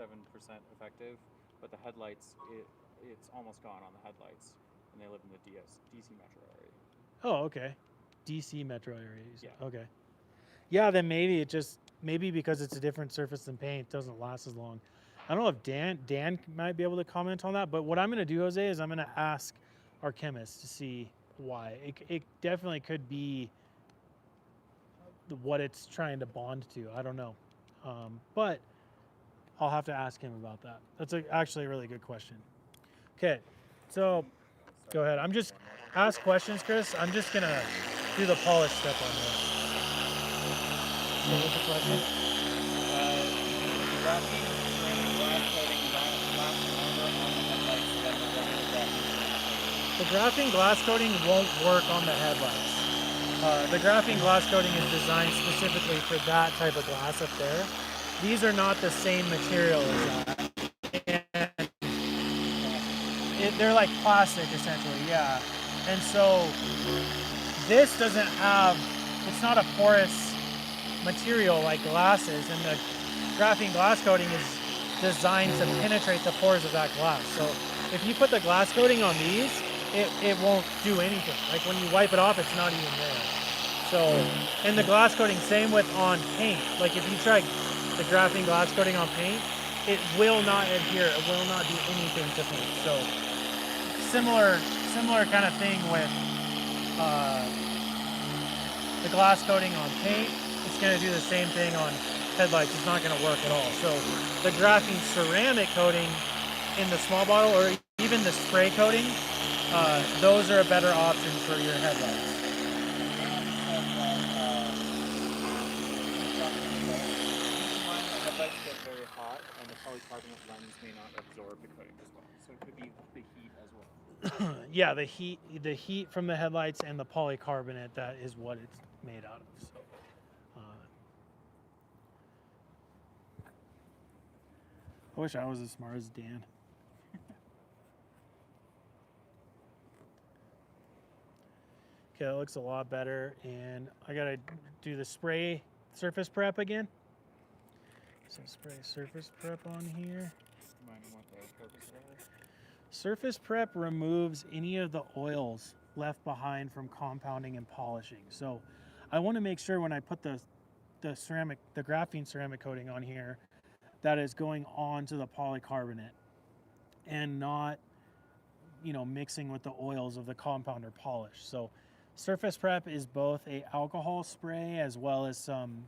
effective, but the headlights, it's almost gone on the headlights, and they live in the DC metro area. oh, okay. DC metro areas. Yeah. Okay. Yeah, then maybe because it's a different surface than paint, it doesn't last as long. I don't know if Dan might be able to comment on that, but what I'm going to do, Jose, is I'm going to ask our chemist to see why. It definitely could be what it's trying to bond to. I don't know, but I'll have to ask him about that. That's actually a really good question. Okay, so go ahead. I'm just ask questions, Chris. I'm just gonna do the polish step on this. So what's the question? Graphene ceramic glass coating lasts longer on the headlights than the regular graphene. The graphene glass coating won't work on the headlights. The graphene glass coating is designed specifically for that type of glass up there. These are not the same material as that. And they're like plastic essentially, yeah. And so this doesn't have, it's not a porous material like glass is, and the graphene glass coating is designed to penetrate the pores of that glass. So if you put the glass coating on these, it won't do anything. Like when you wipe it off, it's not even there. So, and the glass coating, same with on paint. Like if you try the graphene glass coating on paint, it will not adhere. It will not do anything to paint. So similar kind of thing with the glass coating on paint. It's going to do the same thing on headlights. It's not going to work at all. So the graphene ceramic coating in the small bottle, or even the spray coating, those are a better option for your headlights. Headlights get very hot, and the polycarbonate lens may not absorb the coating as well. So it could be the heat as well. Yeah, the heat from the headlights and the polycarbonate, that is what it's made out of. So, I wish I was as smart as Dan. Okay, that looks a lot better, and I gotta do the spray surface prep again. So spray surface prep on here. Remind me what the purpose of that is. Surface prep removes any of the oils left behind from compounding and polishing. So I want to make sure when I put the graphene ceramic coating on here, that is going on to the polycarbonate and not, mixing with the oils of the compound or polish. So surface prep is both a alcohol spray as well as some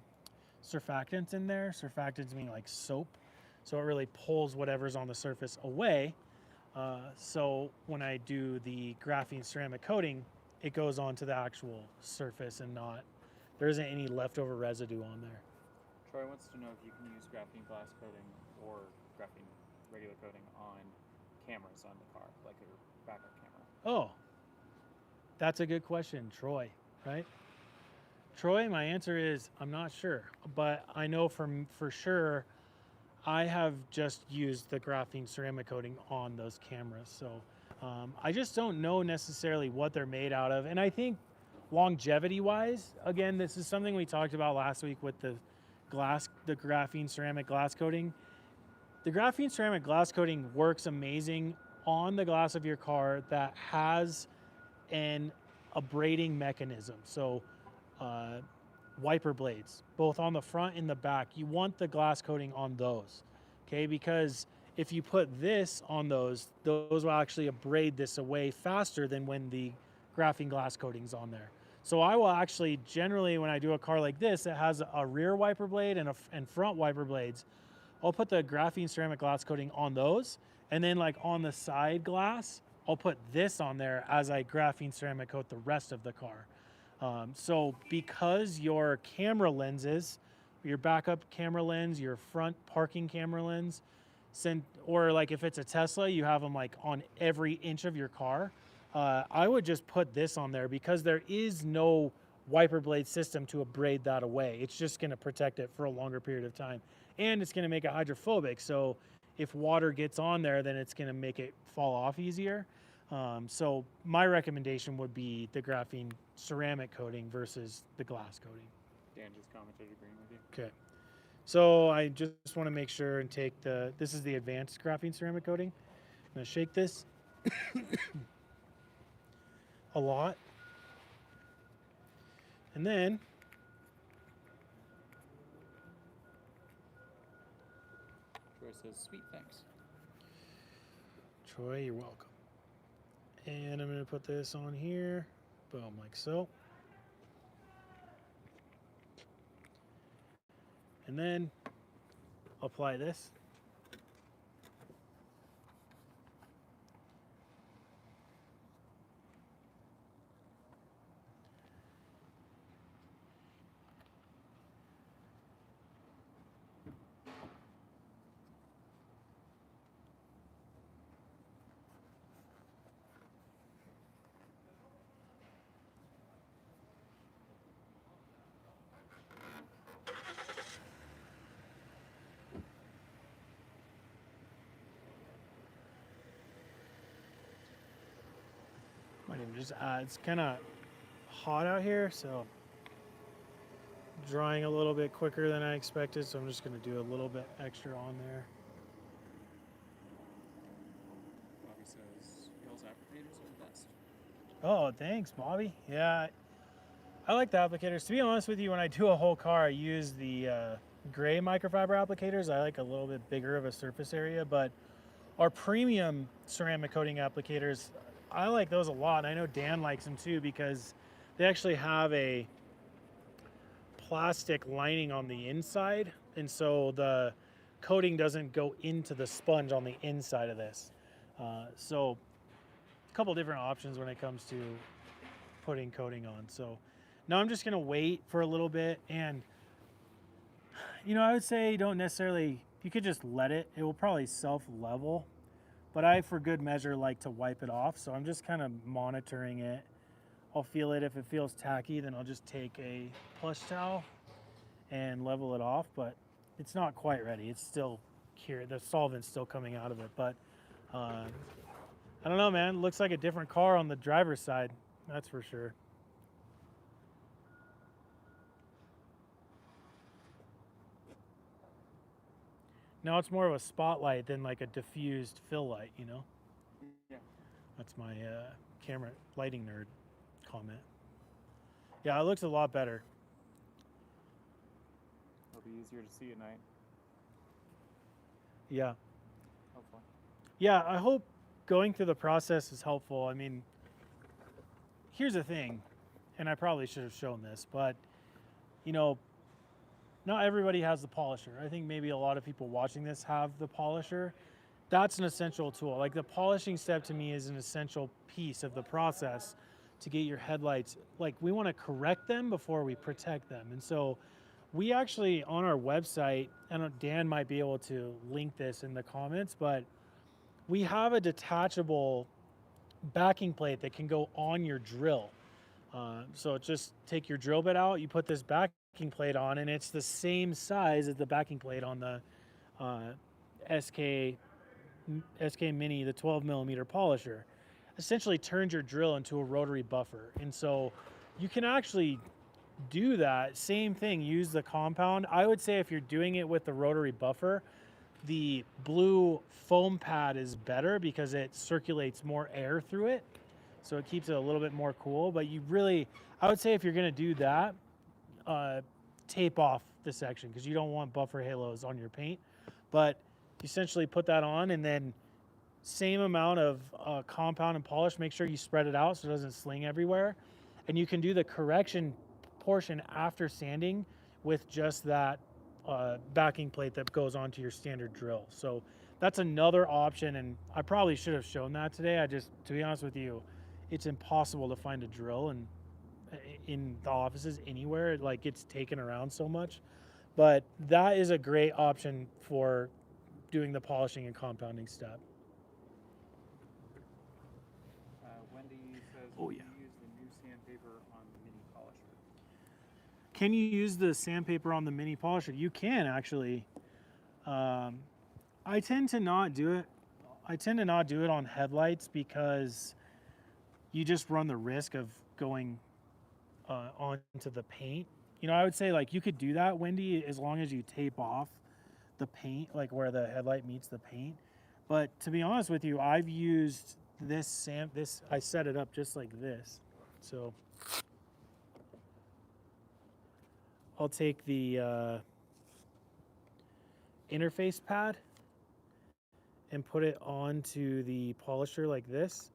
surfactants in there. Surfactants mean like soap. So it really pulls whatever's on the surface away. So when I do the graphene ceramic coating, it goes onto the actual surface and there isn't any leftover residue on there. Troy wants to know if you can use graphene glass coating or graphene regular coating on cameras on the car, like your backup camera. Oh, that's a good question, Troy, right? Troy, my answer is I'm not sure, but I know for sure I have just used the graphene ceramic coating on those cameras. So I just don't know necessarily what they're made out of. And I think longevity wise, again, this is something we talked about last week with the graphene ceramic glass coating. The graphene ceramic glass coating works amazing on the glass of your car that has an abrading mechanism. So wiper blades, both on the front and the back. You want the glass coating on those, okay? Because if you put this on those will actually abrade this away faster than when the graphene glass coating's on there. So I will actually, generally when I do a car like this, it has a rear wiper blade and front wiper blades. I'll put the graphene ceramic glass coating on those, and then like on the side glass, I'll put this on there as I graphene ceramic coat the rest of the car. So because your camera lenses, your backup camera lens, your front parking camera lens, or like if it's a Tesla, you have them like on every inch of your car, I would just put this on there because there is no wiper blade system to abrade that away. It's just going to protect it for a longer period of time. and it's going to make it hydrophobic. So if water gets on there, then it's going to make it fall off easier. So my recommendation would be the graphene ceramic coating versus the glass coating. Dan just commented agreeing with you. Okay. So I just want to make sure and take this is the advanced graphene ceramic coating. I'm going to shake this a lot. And then Troy says, sweet, thanks. Troy, you're welcome. And I'm going to put this on here. Boom, like so. And then apply this. Might even just add, it's kind of hot out here, so drying a little bit quicker than I expected, so I'm just going to do a little bit extra on there. Bobby says, y'all's applicators are the best. Oh, thanks, Bobby. Yeah, I like the applicators. To be honest with you, when I do a whole car, I use the gray microfiber applicators. I like a little bit bigger of a surface area, but our premium ceramic coating applicators, I like those a lot. And I know Dan likes them too because they actually have a plastic lining on the inside, and so the coating doesn't go into the sponge on the inside of this. So a couple different options when it comes to putting coating on. So now I'm just gonna wait for a little bit, and you know, I would say don't necessarily, you could just let it, it will probably self-level, but I, for good measure, like to wipe it off. So I'm just kind of monitoring it. I'll feel it. If it feels tacky, then I'll just take a plush towel and level it off, but it's not quite ready. It's still here. The solvent's still coming out of it, but I don't know, man. It looks like a different car on the driver's side. That's for sure. Now it's more of a spotlight than like a diffused fill light, you know? Yeah. That's my camera lighting nerd comment. Yeah, it looks a lot better. It'll be easier to see at night, Yeah. hopefully. Yeah, I hope going through the process is helpful. I mean, here's the thing, and I probably should have shown this, but you know, not everybody has the polisher. I think maybe a lot of people watching this have the polisher. That's an essential tool. Like the polishing step to me is an essential piece of the process to get your headlights. Like we want to correct them before we protect them. And so we actually, on our website, I don't know, Dan might be able to link this in the comments, but we have a detachable backing plate that can go on your drill. So just take your drill bit out, you put this backing plate on, and it's the same size as the backing plate on the SK Mini, the 12 millimeter polisher. Essentially turns your drill into a rotary buffer. And so you can actually do that same thing, use the compound. I would say if you're doing it with the rotary buffer, the blue foam pad is better because it circulates more air through it. So it keeps it a little bit more cool. But you really, I would say if you're gonna do that, tape off the section because you don't want buffer halos on your paint. But essentially put that on, and then same amount of compound and polish. Make sure you spread it out so it doesn't sling everywhere. And you can do the correction portion after sanding with just that backing plate that goes onto your standard drill. So that's another option, and I probably should have shown that today. I just, to be honest with you, it's impossible to find a drill and in the offices anywhere. It like gets taken around so much. But that is a great option for doing the polishing and compounding step. Wendy says, Oh, will yeah. you use the new sandpaper on the mini polisher? Can you use the sandpaper on the mini polisher? You can actually. I tend to not do it. I tend to not do it on headlights because you just run the risk of going onto the paint. You know, I would say like you could do that, Wendy, as long as you tape off the paint, like where the headlight meets the paint. But to be honest with you, I've used this. I set it up just like this. So I'll take the interface pad and put it onto the polisher like this.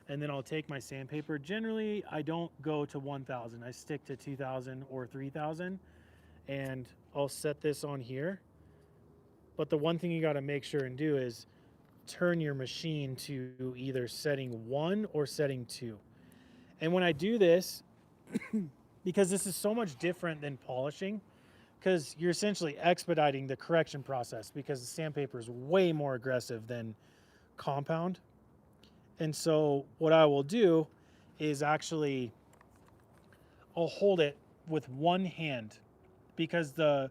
And then I'll take my sandpaper. Generally, I don't go to 1000. I stick to 2000 or 3000. And I'll set this on here. But the one thing you got to make sure and do is turn your machine to either setting 1 or setting 2. And when I do this, because this is so much different than polishing, because you're essentially expediting the correction process because the sandpaper is way more aggressive than compound. And so what I will do is actually I'll hold it with one hand, because the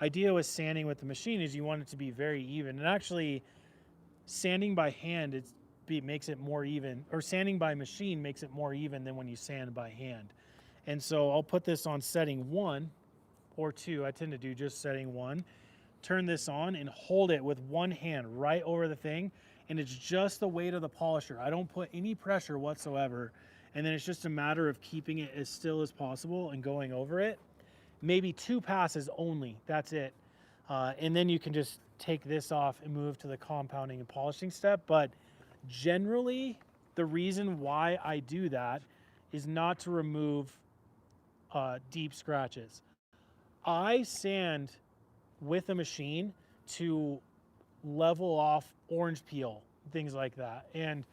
idea with sanding with the machine is you want it to be very even. And actually sanding by hand makes it more even, or sanding by machine makes it more even than when you sand by hand. And so I'll put this on setting 1 or 2. I tend to do just setting 1. Turn this on and hold it with one hand right over the thing, and it's just the weight of the polisher. I don't put any pressure whatsoever, and then it's just a matter of keeping it as still as possible and going over it. Maybe 2 passes only, that's it. And then you can just take this off and move to the compounding and polishing step. But generally, the reason why I do that is not to remove deep scratches. I sand with a machine to level off orange peel, things like that. And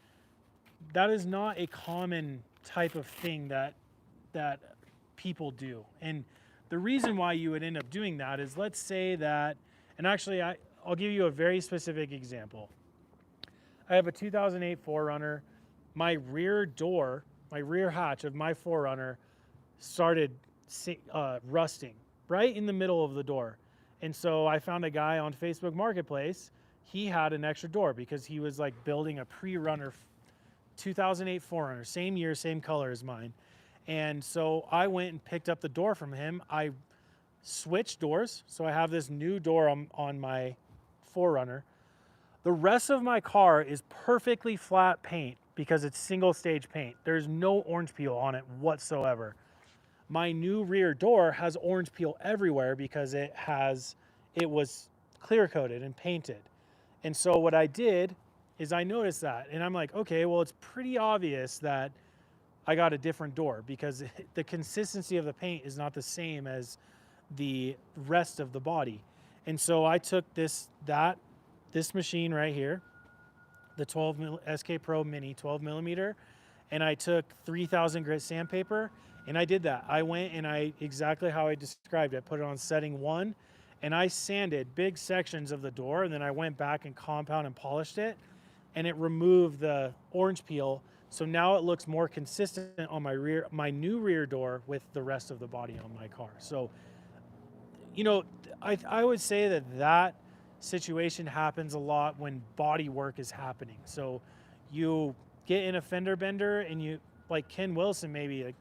that is not a common type of thing that people do. And the reason why you would end up doing that is, let's say that, and actually I'll give you a very specific example. I have a 2008 4Runner. My rear door, my rear hatch of my 4Runner started rusting right in the middle of the door. And so I found a guy on Facebook Marketplace. He had an extra door because he was like building a pre-runner 2008 4Runner, same year, same color as mine. And so I went and picked up the door from him. I switched doors. So I have this new door on my 4Runner. The rest of my car is perfectly flat paint because it's single stage paint. There's no orange peel on it whatsoever. My new rear door has orange peel everywhere because it was clear coated and painted. And so what I did is I noticed that, and I'm like, okay, well, it's pretty obvious that I got a different door because the consistency of the paint is not the same as the rest of the body. And so I took this machine right here, the 12 SK Pro Mini 12 millimeter, and I took 3000 grit sandpaper, and I did that. I went and exactly how I described it, put it on setting 1, and I sanded big sections of the door, and then I went back and compound and polished it, and it removed the orange peel. So now it looks more consistent on my new rear door with the rest of the body on my car. So, you know, I would say that situation happens a lot when body work is happening. So you get in a fender bender and you, like Ken Wilson maybe, like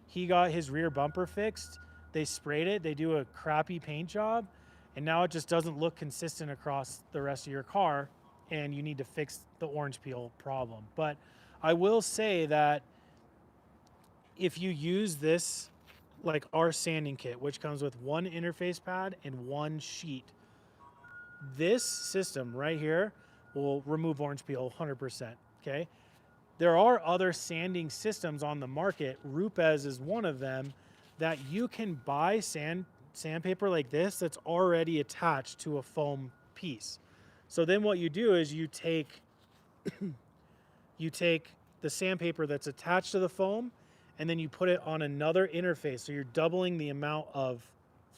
he got his rear bumper fixed, they sprayed it, they do a crappy paint job, and now it just doesn't look consistent across the rest of your car, and you need to fix the orange peel problem. But I will say that if you use this, like our sanding kit, which comes with 1 interface pad and 1 sheet, this system right here will remove orange peel 100%, okay? There are other sanding systems on the market. Rupes is one of them, that you can buy sandpaper like this that's already attached to a foam piece. So then what you do is you take the sandpaper that's attached to the foam, and then you put it on another interface. So you're doubling the amount of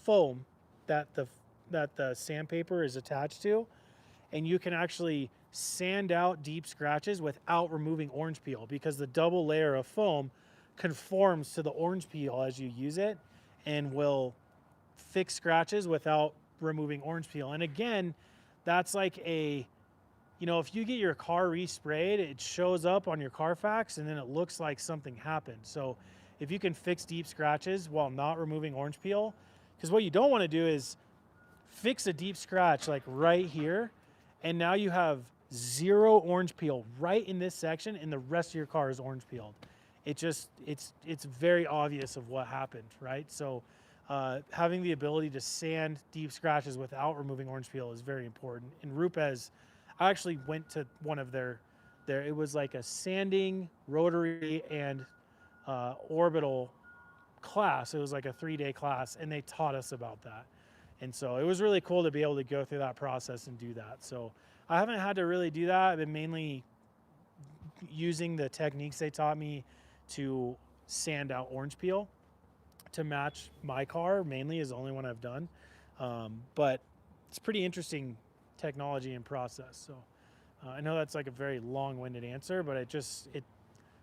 foam that the sandpaper is attached to, and you can actually sand out deep scratches without removing orange peel, because the double layer of foam conforms to the orange peel as you use it and will fix scratches without removing orange peel. And again, that's like a, you know, if you get your car resprayed, it shows up on your Carfax and then it looks like something happened. So if you can fix deep scratches while not removing orange peel, because what you don't want to do is fix a deep scratch like right here, and now you have zero orange peel right in this section and the rest of your car is orange peeled. It just, it's very obvious of what happened, right? So having the ability to sand deep scratches without removing orange peel is very important. And Rupes, I actually went to one of their it was like a sanding, rotary, and orbital class. It was like a 3-day class, and they taught us about that. And so it was really cool to be able to go through that process and do that. So I haven't had to really do that. I've been mainly using the techniques they taught me to sand out orange peel to match my car. Mainly is the only one I've done. But it's pretty interesting technology and process. So I know that's like a very long-winded answer, but it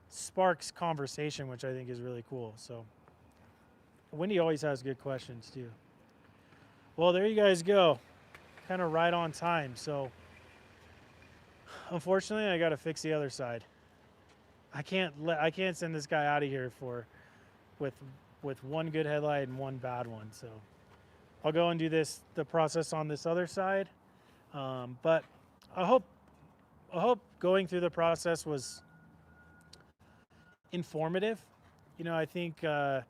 sparks conversation, which I think is really cool. So Wendy always has good questions too. Well, there you guys go. Kind of right on time. So unfortunately, I got to fix the other side. I can't send this guy out of here with one good headlight and one bad one. So I'll go and do the process on this other side. But I hope going through the process was informative. You know, I think for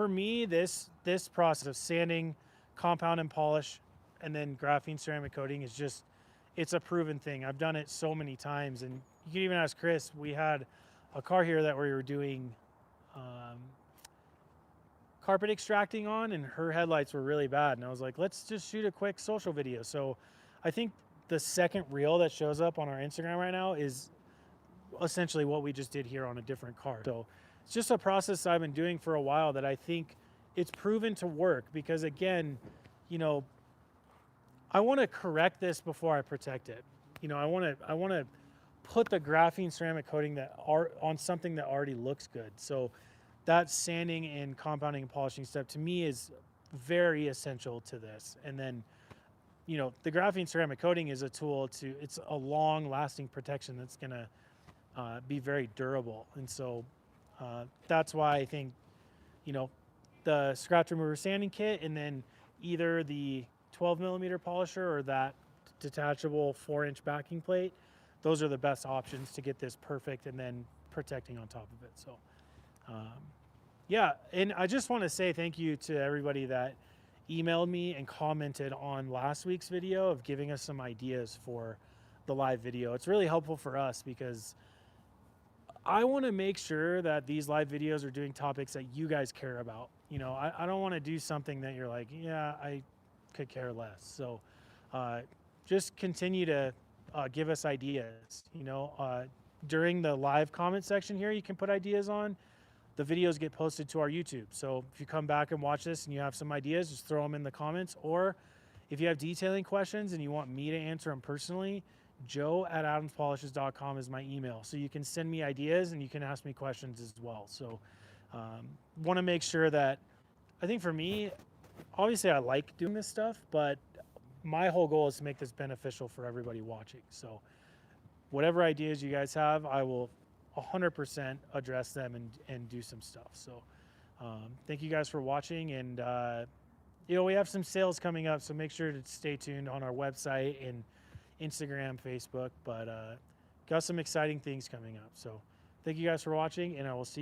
me, this process of sanding, compound and polish, and then graphene ceramic coating is just, it's a proven thing. I've done it so many times, and you can even ask Chris. We had a car here that we were doing carpet extracting on, and her headlights were really bad. And I was like, let's just shoot a quick social video. So I think the second reel that shows up on our Instagram right now is essentially what we just did here on a different car. So it's just a process I've been doing for a while that I think it's proven to work, because again, you know, I want to correct this before I protect it. You know, I want to put the graphene ceramic coating on something that already looks good. So that sanding and compounding and polishing step to me is very essential to this. And then, you know, the graphene ceramic coating is a tool it's a long lasting protection that's going to be very durable. And so that's why I think, you know, the scratch remover sanding kit, and then either the 12 millimeter polisher or that detachable 4-inch backing plate, those are the best options to get this perfect and then protecting on top of it. So yeah, and I just want to say thank you to everybody that emailed me and commented on last week's video of giving us some ideas for the live video. It's really helpful for us, because I want to make sure that these live videos are doing topics that you guys care about. You know, I don't want to do something that you're like, yeah, I could care less. So just continue to give us ideas. You know, during the live comment section here, you can put ideas on. The videos get posted to our YouTube. So if you come back and watch this and you have some ideas, just throw them in the comments. Or if you have detailing questions and you want me to answer them personally, joe@adamspolishes.com is my email. So you can send me ideas and you can ask me questions as well. So want to make sure that, I think for me, obviously I like doing this stuff, but my whole goal is to make this beneficial for everybody watching. So whatever ideas you guys have, I will 100% address them and do some stuff. So thank you guys for watching. And you know, we have some sales coming up, so make sure to stay tuned on our website and Instagram, Facebook, but got some exciting things coming up. So thank you guys for watching, and I will see you